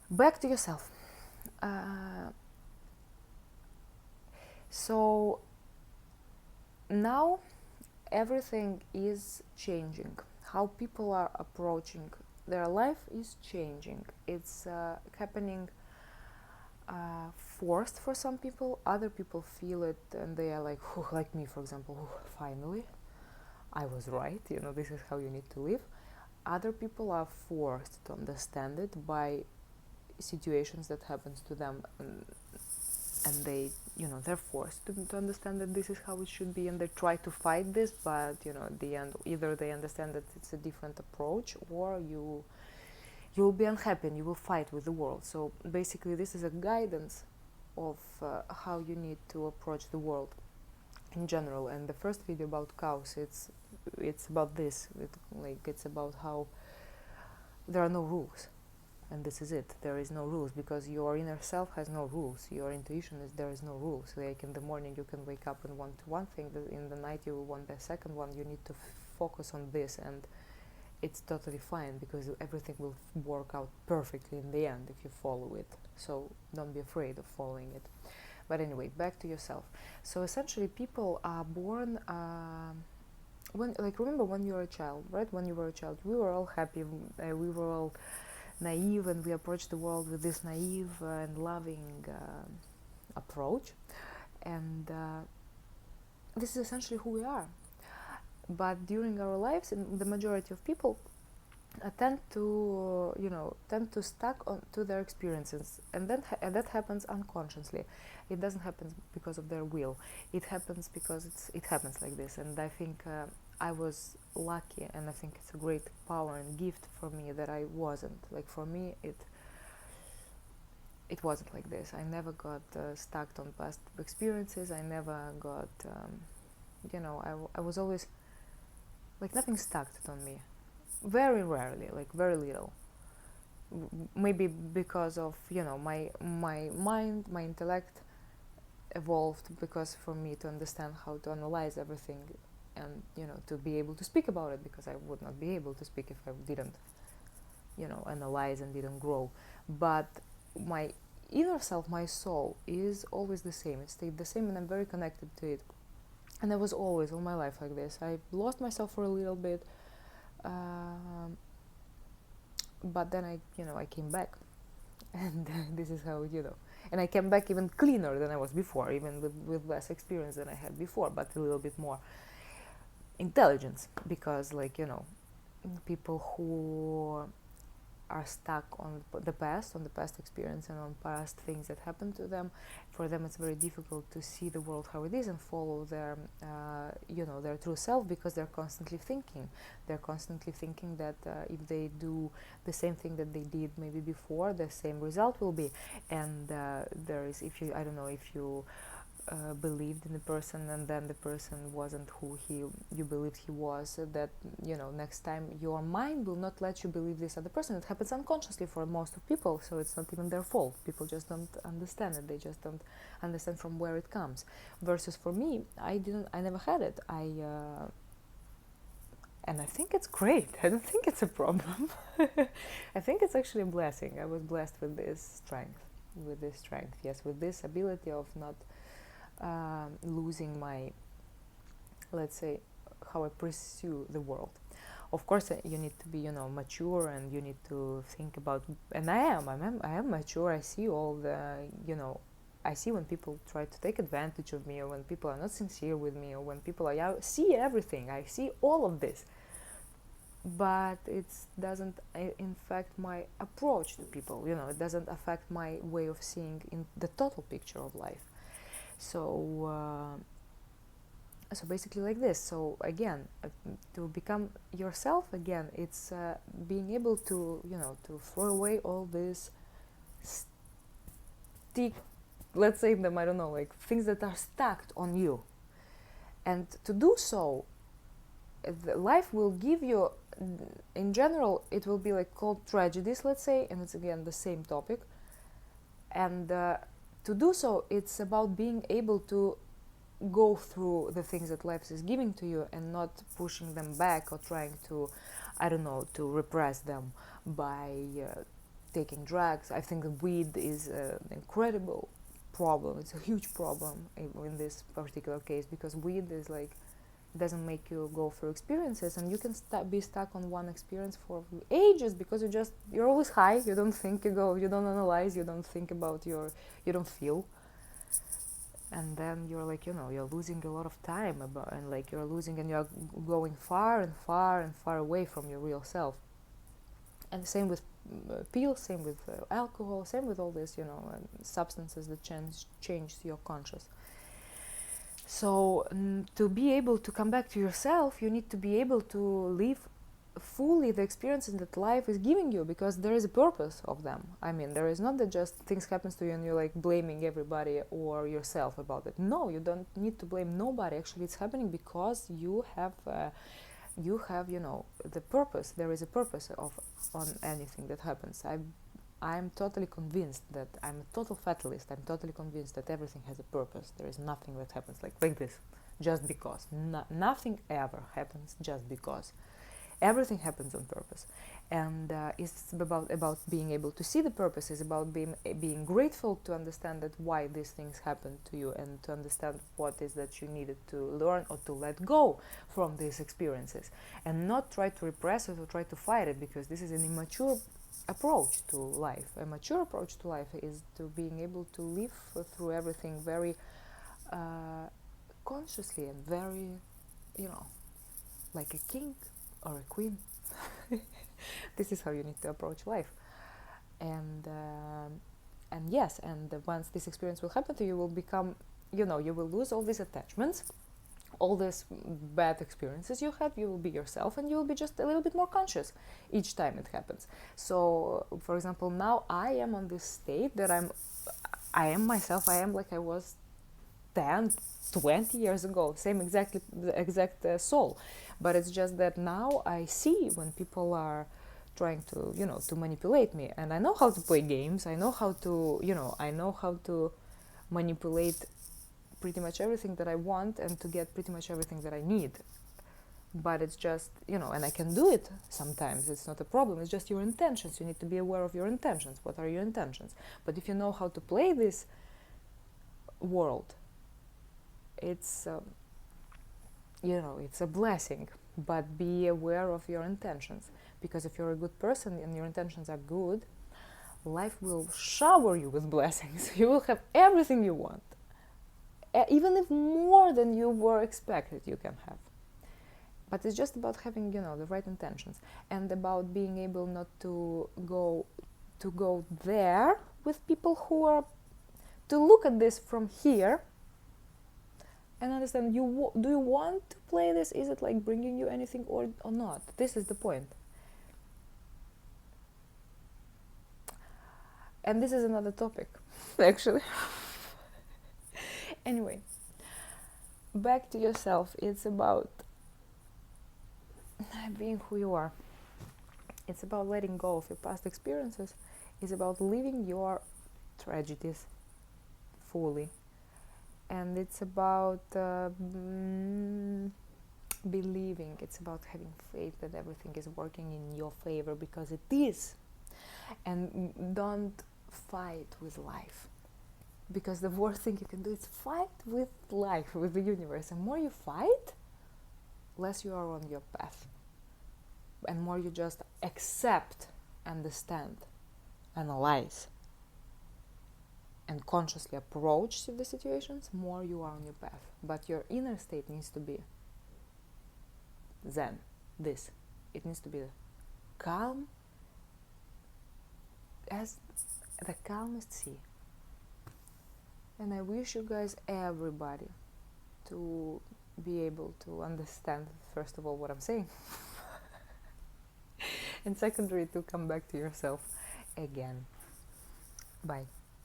Back to yourself. Uh, so now everything is changing. How people are approaching their life is changing. It's happening forced for some people. Other people feel it and they are like, like me, for example, finally, I was right. This is how you need to live. Other people are forced to understand it by situations that happens to them, and they're forced to understand that this is how it should be, and they try to fight this, but at the end, either they understand that it's a different approach, or you'll be unhappy and you will fight with the world. So basically this is a guidance of how you need to approach the world in general. And the first video about cows, it's about this. It's about how there are no rules, and this is it. There is no rules, because your inner self has no rules. Your intuition is, there is no rules. Like in the morning you can wake up and want one thing, in the night you will want the second one. You need to focus on this, and it's totally fine, because everything will work out perfectly in the end if you follow it. So don't be afraid of following it. But anyway, back to yourself. So essentially people are born remember when you were a child, right? When you were a child, we were all happy, we were all naive, and we approached the world with this naive and loving approach. And this is essentially who we are. But during our lives, and the majority of people tend to stuck on to their experiences, and then that happens unconsciously. It doesn't happen because of their will. It happens because it happens like this. And I think I was lucky, and I think it's a great power and gift for me that I wasn't like. For me, it wasn't like this. I never got stuck on past experiences. I never got I was always like, nothing stuck on me. Very rarely, like very little. Maybe because of my mind, my intellect evolved, because for me to understand how to analyze everything, and to be able to speak about it, because I would not be able to speak if I didn't analyze and didn't grow. But my inner self, my soul, is always the same. It stayed the same, and I'm very connected to it. And I was always all my life like this. I lost myself for a little bit, but then I came back, and this is how and I came back even cleaner than I was before, even with less experience than I had before, but a little bit more intelligence, because people who are stuck on the past experience, and on past things that happened to them, for them it's very difficult to see the world how it is and follow their their true self, because they're constantly thinking that if they do the same thing that they did maybe before, the same result will be. And there is, if you I don't know, if you believed in the person, and then the person wasn't who you believed he was, that next time your mind will not let you believe this other person. It happens unconsciously for most of people, so it's not even their fault. People just don't understand it. They just don't understand from where it comes. Versus for me, I never had it. And I think it's great. I don't think it's a problem. I think it's actually a blessing. I was blessed with this strength, yes, with this ability of not losing my, let's say, how I pursue the world. Of course, you need to be, mature, and you need to think about. And I am mature. I see all the, I see when people try to take advantage of me, or when people are not sincere with me, or when people are. I see everything. I see all of this. But it doesn't affect my approach to people. It doesn't affect my way of seeing in the total picture of life. So basically like this. So again, to become yourself again, it's being able to to throw away all this stick, let's say them, I don't know, like things that are stacked on you. And to do so, life will give you, in general, it will be like called tragedies, let's say, and it's again the same topic. And to do so, it's about being able to go through the things that life is giving to you, and not pushing them back, or trying to, I don't know, to repress them by taking drugs. I think that weed is an incredible problem. It's a huge problem in this particular case, because weed is like, doesn't make you go through experiences, and you can be stuck on one experience for ages, because you're always high. You don't think, you don't analyze, you don't think about you don't feel, and then you're like, you're losing a lot of time and like you're losing, and you're going far and far and far away from your real self. And same with pills, same with alcohol, same with all this, substances that change your conscious. So to be able to come back to yourself, you need to be able to live fully the experiences that life is giving you, because there is a purpose of them. I mean, there is not that just things happens to you and you're like blaming everybody or yourself about it. No, you don't need to blame nobody. Actually, it's happening because you have the purpose. There is a purpose on anything that happens. I'm totally convinced that I'm a total fatalist. I'm totally convinced that everything has a purpose. There is nothing that happens like this just because. Nothing ever happens just because. Everything happens on purpose, and it's about being able to see the purpose. It's about being grateful to understand that why these things happen to you, and to understand what is that you needed to learn or to let go from these experiences, and not try to repress it or try to fight it, because this is an immature approach to life. A mature approach to life is to being able to live through everything very consciously and very, like a king or a queen. This is how you need to approach life. And yes, and once this experience will happen to you, you will become, you will lose all these attachments, all these bad experiences you had. You will be yourself, and you will be just a little bit more conscious each time it happens. So, for example, now I am on this state that I am myself. I am like I was 10, 20 years ago, same exact soul. But it's just that now I see when people are trying to, to manipulate me, and I know how to play games. I know how to, manipulate pretty much everything that I want, and to get pretty much everything that I need. But it's just, and I can do it sometimes. It's not a problem. It's just your intentions. You need to be aware of your intentions. What are your intentions? But if you know how to play this world, it's it's a blessing. But be aware of your intentions, because if you're a good person and your intentions are good, life will shower you with blessings. You will have everything you want, even if more than you were expected you can have. But it's just about having, the right intentions, and about being able not to go there with people who are, to look at this from here and understand, do you want to play this? Is it like bringing you anything or not? This is the point. And this is another topic, actually. Anyway, back to yourself. It's about being who you are. It's about letting go of your past experiences. It's about living your tragedies fully. And it's about believing. It's about having faith that everything is working in your favor, because it is. And don't fight with life, because the worst thing you can do is fight with life, with the universe. And more you fight, less you are on your path, and more you just accept, understand, analyze, and consciously approach the situations, more you are on your path. But your inner state needs to be zen. It needs to be calm as the calmest sea. And I wish you guys, everybody, to be able to understand, first of all, what I'm saying, and secondly, to come back to yourself again. Bye.